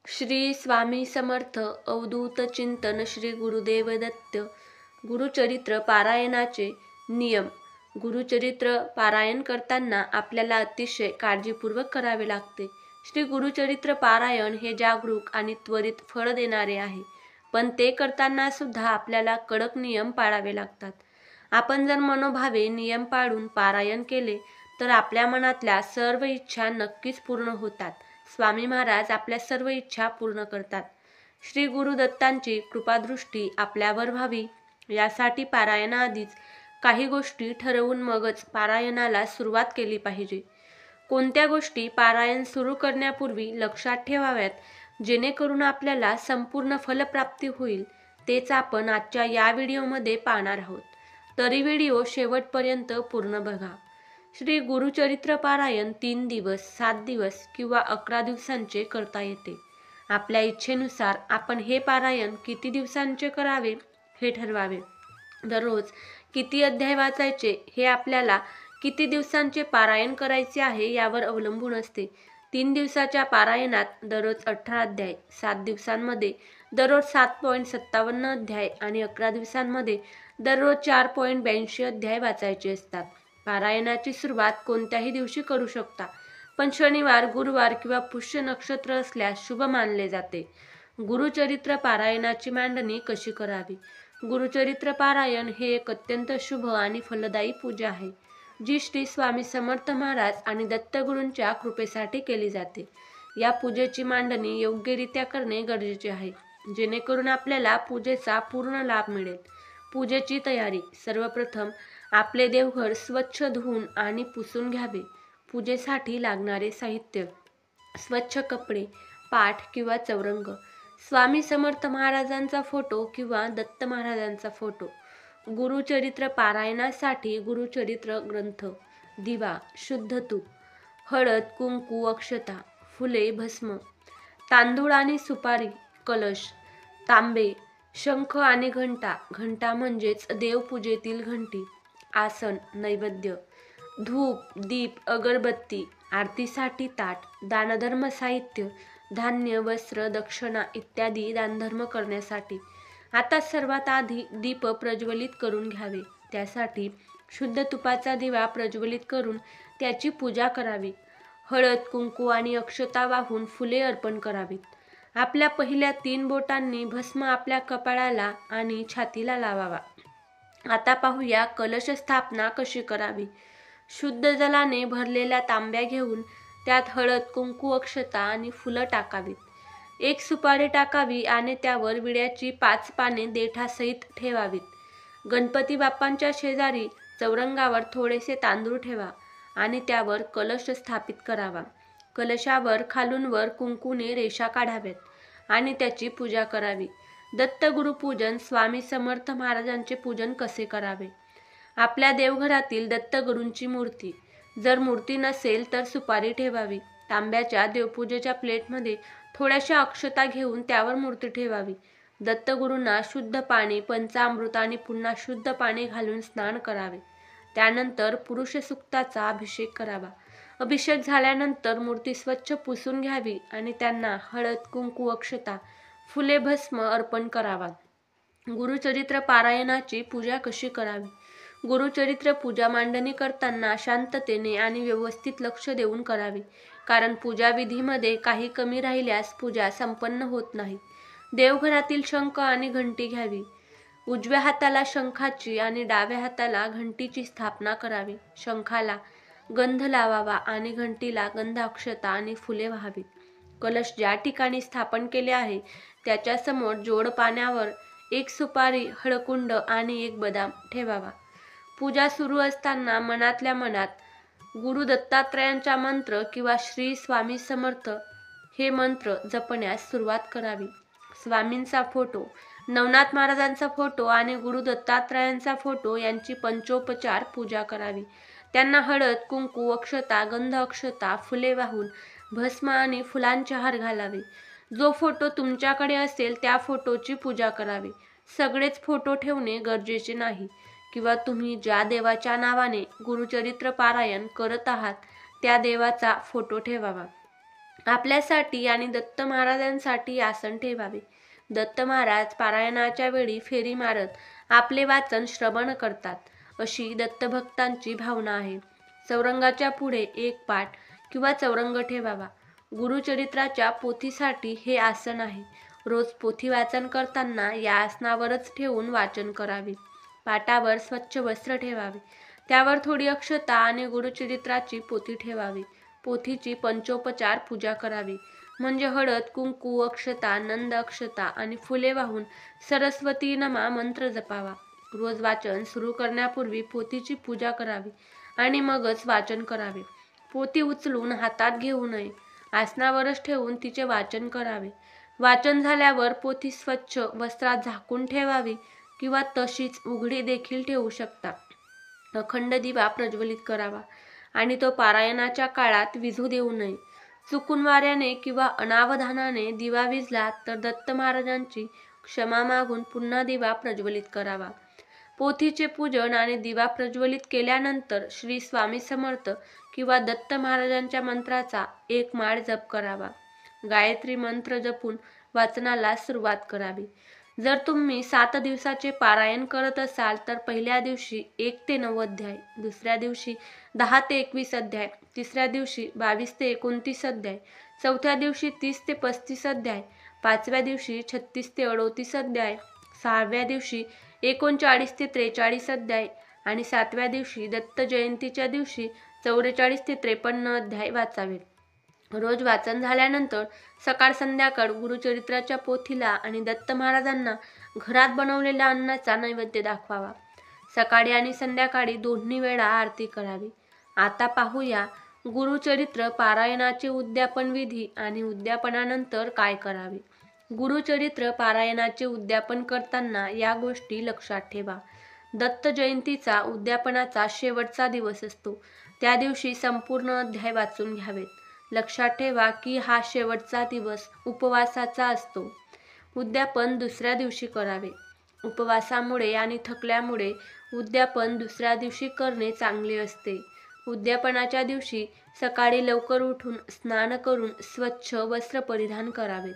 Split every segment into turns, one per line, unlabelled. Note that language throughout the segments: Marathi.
श्री स्वामी समर्थ अवधूत चिंतन श्री गुरुदेव दत्त। गुरुचरित्र पारायणाचे नियम। गुरुचरित्र पारायण करताना आपल्याला अतिशय काळजीपूर्वक करावे लागते। श्री गुरुचरित्र पारायण हे जागरूक आणि त्वरित फळ देणारे आहे, पण ते करताना सुद्धा आपल्याला कडक नियम पाळावे लागतात। आपण जर मनोभावे नियम पाळून पारायण केले तर आपल्या मनातल्या सर्व इच्छा नक्कीच पूर्ण होतात। स्वामी महाराज आपल्या सर्व इच्छा पूर्ण करतात। श्री गुरुदत्तांची कृपादृष्टी आपल्यावर व्हावी यासाठी पारायणाआधीच काही गोष्टी ठरवून मगच पारायणाला सुरुवात केली पाहिजे। कोणत्या गोष्टी पारायण सुरू करण्यापूर्वी लक्षात ठेवाव्यात जेणेकरून आपल्याला संपूर्ण फलप्राप्ती होईल, तेच आपण आजच्या या व्हिडिओमध्ये पाहणार आहोत। तरी व्हिडिओ शेवटपर्यंत पूर्ण बघा। श्री गुरुचरित्र पारायण 3 दिवस, 7 दिवस किंवा 11 दिवसांचे करता येते। आपल्या इच्छेनुसार आपण हे पारायण किती दिवसांचे करावे हे ठरवावे। दररोज किती अध्याय वाचायचे हे आपल्याला किती दिवसांचे पारायण करायचे आहे यावर अवलंबून असते। 3 दिवसाच्या पारायणात दररोज 18 अध्याय, 7 दिवसांमध्ये दररोज 7.57 अध्याय आणि 11 दिवसांमध्ये दररोज 4.82 अध्याय वाचायचे असतात। पारायणाची सुरुवात कोणत्याही दिवशी करू शकता, पण शनिवार, गुरुवार किंवा पुष्य नक्षत्र असल्यास शुभ मानले जाते। गुरुचरित्र पारायणाची मांडणी कशी करावी? गुरुचरित्र पारायण हे एक अत्यंत शुभ आणि फलदायी पूजा आहे, जी श्री स्वामी समर्थ महाराज आणि दत्तगुरूंच्या कृपेसाठी केली जाते। या पूजेची मांडणी योग्यरित्या करणे गरजेचे आहे, जेणेकरून आपल्याला पूजेचा पूर्ण लाभ मिळेल। पूजेची तयारी। सर्वप्रथम आपले देवघर स्वच्छ धुवून आणि पुसून घ्यावे। पूजेसाठी लागणारे साहित्य: स्वच्छ कपडे, पाट किंवा चौरंग, स्वामी समर्थ महाराजांचा फोटो किंवा दत्त महाराजांचा फोटो, गुरुचरित्र पारायणासाठी गुरुचरित्र ग्रंथ, दिवा, शुद्ध तूप, हळद, कुंकू, अक्षता, फुले, भस्म, तांदूळ आणि सुपारी, कलश, तांबे, शंख आणि घंटा, घंटा म्हणजेच देवपूजेतील घंटी, आसन, नैवेद्य, धूप, दीप, अगरबत्ती, आरतीसाठी ताट, दानधर्म साहित्य, धान्य, वस्त्र, दक्षिणा इत्यादी दानधर्म करण्यासाठी। आता सर्वात आधी दीप प्रज्वलित करून घ्यावे। त्यासाठी शुद्ध तुपाचा दिवा प्रज्वलित करून त्याची पूजा करावी। हळद, कुंकू आणि अक्षता वाहून फुले अर्पण करावीत। आपल्या पहिल्या 3 बोटांनी भस्म आपल्या कपाळाला आणि छातीला लावावा। आता पाहूया कलश स्थापना कशी करावी। शुद्ध जलाने भरलेल्या तांब्या घेऊन त्यात हळद, कुंकू, अक्षता आणि फुलं टाकावीत। 1 सुपारी टाकावी आणि त्यावर विड्याची 5 पाने देठासहित ठेवावीत। गणपती बाप्पांच्या शेजारी चौरंगावर थोडेसे तांदूळ ठेवा आणि त्यावर कलश स्थापित करावा। कलशावर खालून वर कुंकूने रेषा काढाव्यात आणि त्याची पूजा करावी। दत्तगुरु पूजन। स्वामी समर्थ महाराजांचे पूजन कसे करावे? आपल्या देवघरातील दत्तगुरूंची मूर्ती, जर मूर्ती नसेल तर सुपारी ठेवावी। तांब्याच्या देवपूजेच्या प्लेटमध्ये थोड्याशा अक्षता घेऊन त्यावर मूर्ती ठेवावी। दत्तगुरूंना शुद्ध पाणी, पंचामृत आणि पुन्हा शुद्ध पाणी घालून स्नान करावे। त्यानंतर पुरुष सूक्ताचा अभिषेक करावा। अभिषेक झाल्यानंतर मूर्ती स्वच्छ पुसून घ्यावी आणि त्यांना हळद, कुंकू, अक्षता, फुले, भस्म अर्पण करावा। गुरुचरित्र पारायणाची पूजा कशी करावी? गुरुचरित्र पूजा मांडणी करताना शांततेने आणि व्यवस्थित लक्ष देऊन करावी, कारण पूजा विधीमध्ये काही कमी राहिल्यास पूजा संपन्न होत नाही। देवघरातील शंख आणि घंटी घ्यावी। उजव्या हाताला शंखाची आणि डाव्या हाताला घंटीची स्थापना करावी। शंखाला गंध लावावा आणि घंटीला गंध, अक्षता आणि फुले व्हावीत। कलश ज्या ठिकाणी स्थापन केले आहे त्याच्या समोर जोड पाण्यावर 1 सुपारी, हळकुंड आणि 1 बदाम ठेवावा। पूजा सुरू असताना मनातल्या मनात गुरु दत्तात्रयांचा मंत्र किंवा श्री स्वामी समर्थ हे मंत्र जपण्यास सुरुवात करावी। स्वामींचा फोटो, नवनाथ महाराजांचा फोटो आणि गुरु दत्तात्रयांचा फोटो यांची पंचोपचार पूजा करावी। त्यांना हळद, कुंकू, अक्षता, गंध, अक्षता, फुले वाहून भस्म आणि फुलांचे हार घालावे। जो फोटो तुमच्याकडे असेल त्या फोटोची पूजा करावी। सगळेच फोटो ठेवणे गरजेचे नाही, किंवा तुम्ही ज्या देवाच्या नावाने गुरुचरित्र पारायण करत आहात त्या देवाचा फोटो ठेवावा। आपल्यासाठी आणि दत्त महाराजांसाठी आसन ठेवावे. दत्त महाराज पारायणाच्या वेळी फेरी मारत आपले वाचन श्रवण करतात, अशी दत्तभक्तांची भावना आहे. चौरंगाच्या पुढे एक पाट किंवा चौरंग ठेवावा. गुरुचरित्राच्या पोथीसाठी हे आसन आहे. रोज पोथी वाचन करताना या आसनावरच ठेवून वाचन करावे. पाटावर स्वच्छ वस्त्र ठेवावे. त्यावर थोडी अक्षता आणि गुरुचरित्राची पोथी ठेवावी. पोथीची पंचोपचार पूजा करावी. म्हणजे हळद, कुंकू, अक्षता, नंद अक्षता आणि फुले वाहून सरस्वती नमा मंत्र जपावा. रोज वाचन सुरू करण्यापूर्वी पोथीची पूजा करावी आणि मगच वाचन करावे. पोथी उचलून हातात घेऊ नये. आसनावरच ठेवून तिचे वाचन करावे. वाचन झाल्यावर पोथी स्वच्छ वस्त्रात झाकून ठेवावी किंवा तशीच उघडी देखील ठेवू शकता. अखंड दिवा प्रज्वलित करावा आणि तो पारायणाच्या काळात विझू देऊ नये. चुकून वाऱ्याने किंवा अनावधानाने दिवा विझला तर दत्त महाराजांची क्षमा मागून पुन्हा दिवा प्रज्वलित करावा. पोथीचे पूजन आणि दिवा प्रज्वलित केल्यानंतर श्री स्वामी समर्थ किंवा दत्त महाराजांच्या मंत्राचा एक माळ जप करावा. गायत्री मंत्र जपून वाचनाला सुरुवात करावी. जर तुम्ही 7 दिवसाचे पारायण करत असाल तर पहिल्या दिवशी 1 ते 9 अध्याय, दुसऱ्या दिवशी 10 ते 21 अध्याय, तिसऱ्या दिवशी 22 ते 29 अध्याय, चौथ्या दिवशी 30 ते 35 अध्याय, पाचव्या दिवशी 36 ते 38 अध्याय, सहाव्या दिवशी 39 ते 43 अध्याय आणि 7व्या दिवशी दत्त जयंतीच्या दिवशी 44 ते 53 अध्याय वाचावेत. रोज वाचन झाल्यानंतर सकाळ संध्याकाळ गुरुचरित्राच्या पोथीला आणि दत्त महाराजांना घरात बनवलेल्या अन्नाचा नैवेद्य दाखवावा. सकाळी आणि संध्याकाळी दोन्ही वेळा आरती करावी. आता पाहूया गुरुचरित्र पारायणाचे उद्यापन विधी आणि उद्यापनानंतर काय करावे. गुरुचरित्र पारायणाचे उद्यापन करताना या गोष्टी लक्षात ठेवा. दत्त जयंतीचा उद्यापनाचा शेवटचा दिवस असतो. त्या दिवशी संपूर्ण अध्याय वाचून घ्यावेत. लक्षात ठेवा की हा शेवटचा दिवस उपवासाचा असतो. उद्यापन दुसऱ्या दिवशी करावे. उपवासामुळे आणि थकल्यामुळे उद्यापन दुसऱ्या दिवशी करणे चांगले असते. उद्यापनाच्या दिवशी सकाळी लवकर उठून स्नान करून स्वच्छ वस्त्र परिधान करावेत.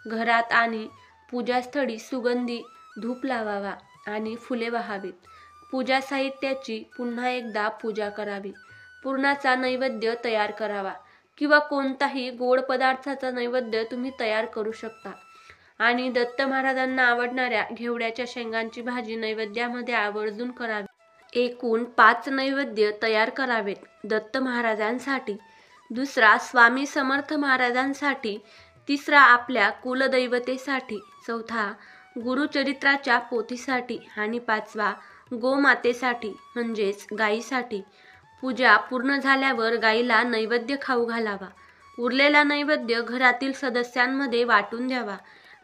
घरात आणि पूजास्थळी सुगंधी धूप लावावा आणि फुले वाहावीत. पूजा साहित्याची पुन्हा एकदा पूजा करावी. पुरणाचा नैवेद्य तयार करावा किंवा कोणताही गोड पदार्थाचा नैवेद्य तुम्ही तयार करू शकता आणि दत्त महाराजांना आवडणाऱ्या घेवड्याच्या शेंगांची भाजी नैवेद्यामध्ये आवर्जून करावी. एकूण 5 नैवेद्य तयार करावेत दत्त महाराजांसाठी, दुसरा स्वामी समर्थ महाराजांसाठी, तिसरा आपल्या कुलदैवतेसाठी, चौथा गुरुचरित्राच्या पोथीसाठी आणि 5वा गोमातेसाठी म्हणजेच गायीसाठी. पूजा पूर्ण झाल्यावर गायीला नैवेद्य खाऊ घालावा. उरलेला नैवेद्य घरातील सदस्यांमध्ये वाटून द्यावा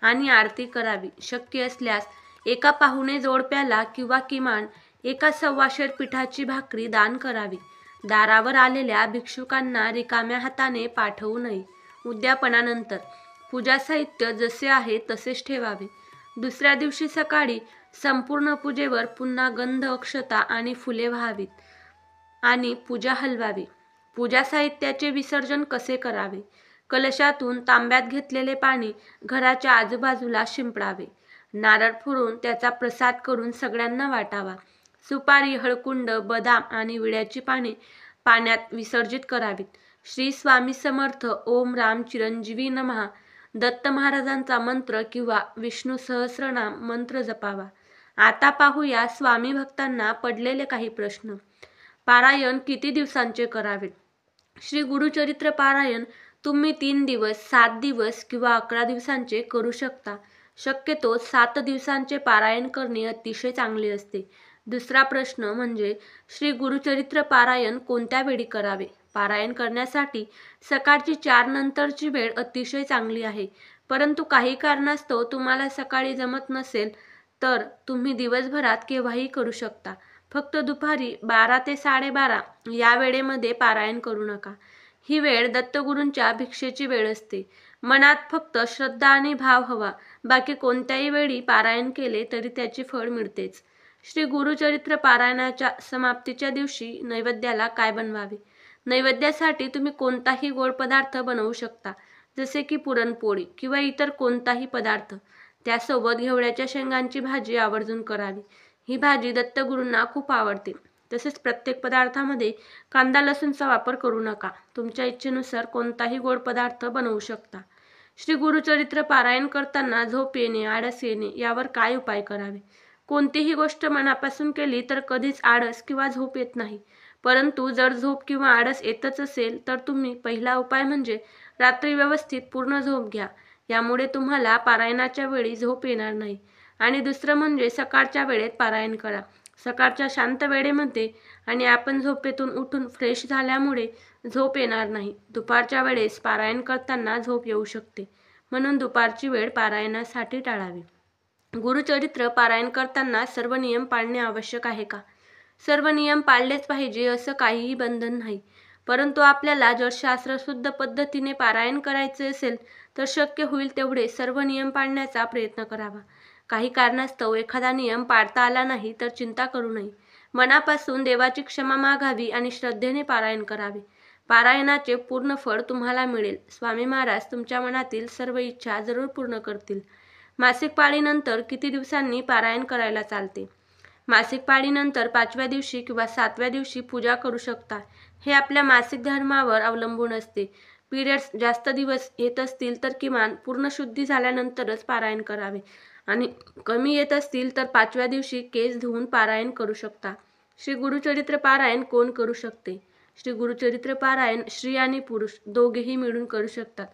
आणि आरती करावी. शक्य असल्यास एका पाहुणे जोडप्याला किंवा किमान एका सव्वाशेर पिठाची भाकरी दान करावी. दारावर आलेल्या भिक्षुकांना रिकाम्या हाताने पाठवू नये. उद्यापनानंतर पूजा साहित्य जसे आहे तसेच ठेवावे. दुसऱ्या दिवशी सकाळी संपूर्ण पूजेवर पुन्हा गंध, अक्षता आणि फुले व्हावीत आणि पूजा हलवावी. पूजा साहित्याचे विसर्जन कसे करावे. कलशातून तांब्यात घेतलेले पाणी घराच्या आजूबाजूला शिंपडावे. नारळ फोडून त्याचा प्रसाद करून सगळ्यांना वाटावा. सुपारी, हळकुंड, बदाम आणि विड्याची पाने पाण्यात विसर्जित करावीत. श्री स्वामी समर्थ, ओम राम चिरंजीवी नमः, दत्त महाराजांचा मंत्र किंवा विष्णू सहस्रनाम मंत्र जपावा. आता पाहूया स्वामी भक्तांना पडलेले काही प्रश्न. पारायण किती दिवसांचे करावे. श्री गुरुचरित्र पारायण तुम्ही 3 दिवस, 7 दिवस किंवा 11 दिवसांचे करू शकता. शक्यतो 7 दिवसांचे पारायण करणे अतिशय चांगले असते. दुसरा प्रश्न म्हणजे श्री गुरुचरित्र पारायण कोणत्या वेळी करावे. पारायण करण्यासाठी सकाळची 4 नंतरची वेळ अतिशय चांगली आहे. परंतु काही कारणास्तव तुम्हाला सकाळी जमत नसेल तर तुम्ही दिवसभरात केव्हाही करू शकता. फक्त दुपारी 12 ते 12:30 या वेळेमध्ये पारायण करू नका. ही वेळ दत्तगुरूंच्या भिक्षेची वेळ असते. मनात फक्त श्रद्धा आणि भाव हवा. बाकी कोणत्याही वेळी पारायण केले तरी त्याचे फळ मिळतेच. श्री गुरुचरित्र पारायणाच्या समाप्तीच्या दिवशी नैवेद्याला काय बनवावे. नैवेद्यासाठी तुम्ही कोणताही गोड पदार्थ बनवू शकता, जसे की पुरणपोळी किंवा इतर कोणताही पदार्थ. त्यासोबत घेवड्याच्या शेंगांची भाजी आवर्जून करावी. ही भाजी दत्तगुरूंना खूप आवडते. तसेच प्रत्येक पदार्थामध्ये कांदा लसूणचा वापर करू नका. तुमच्या इच्छेनुसार कोणताही गोड पदार्थ बनवू शकता. श्री गुरुचरित्र पारायण करताना झोप येणे, आळस येणे यावर काय उपाय करावे? कोणतीही गोष्ट मनापासून केली तर कधीच आळस किंवा झोप येत नाही. परंतु जर झोप किंवा आळस येतच असेल तर तुम्ही पहिला उपाय म्हणजे रात्री व्यवस्थित पूर्ण झोप घ्या. यामुळे तुम्हाला पारायणाच्या वेळी झोप येणार नाही. आणि दुसरं म्हणजे सकाळच्या वेळेत पारायण करा. सकाळच्या शांत वेळेमध्ये आणि आपण झोपेतून उठून फ्रेश झाल्यामुळे झोप येणार नाही. दुपारच्या वेळेस पारायण करताना झोप येऊ शकते, म्हणून दुपारची वेळ पारायणासाठी टाळावी. गुरुचरित्र पारायण करताना सर्व नियम पाळणे आवश्यक आहे का? सर्व नियम पाळलेच पाहिजे असं काहीही बंधन नाही. परंतु आपल्याला जर शास्त्रशुद्ध पद्धतीने पारायण करायचे असेल तर शक्य होईल तेवढे सर्व नियम पाळण्याचा प्रयत्न करावा. काही कारणास्तव एखादा नियम पाळता आला नाही तर चिंता करू नये. मनापासून देवाची क्षमा मागावी आणि श्रद्धेने पारायण करावे. पारायणाचे पूर्ण फळ तुम्हाला मिळेल. स्वामी महाराज तुमच्या मनातील सर्व इच्छा जरूर पूर्ण करतील. मासिक पाळीनंतर किती दिवसांनी पारायण करायला चालते? मासिक पाळीनंतर 5व्या दिवशी किंवा 7व्या दिवशी पूजा करू शकता. हे आपल्या मासिक धर्मावर अवलंबून असते. पिरियड्स जास्त दिवस येत असतील तर किमान पूर्ण शुद्धी झाल्यानंतरच पारायण करावे आणि कमी येत असतील तर 5व्या दिवशी केस धुवून पारायण करू शकता. श्री गुरुचरित्र पारायण कोण करू शकते? श्री गुरुचरित्र पारायण स्त्री आणि पुरुष दोघेही मिळून करू शकतात.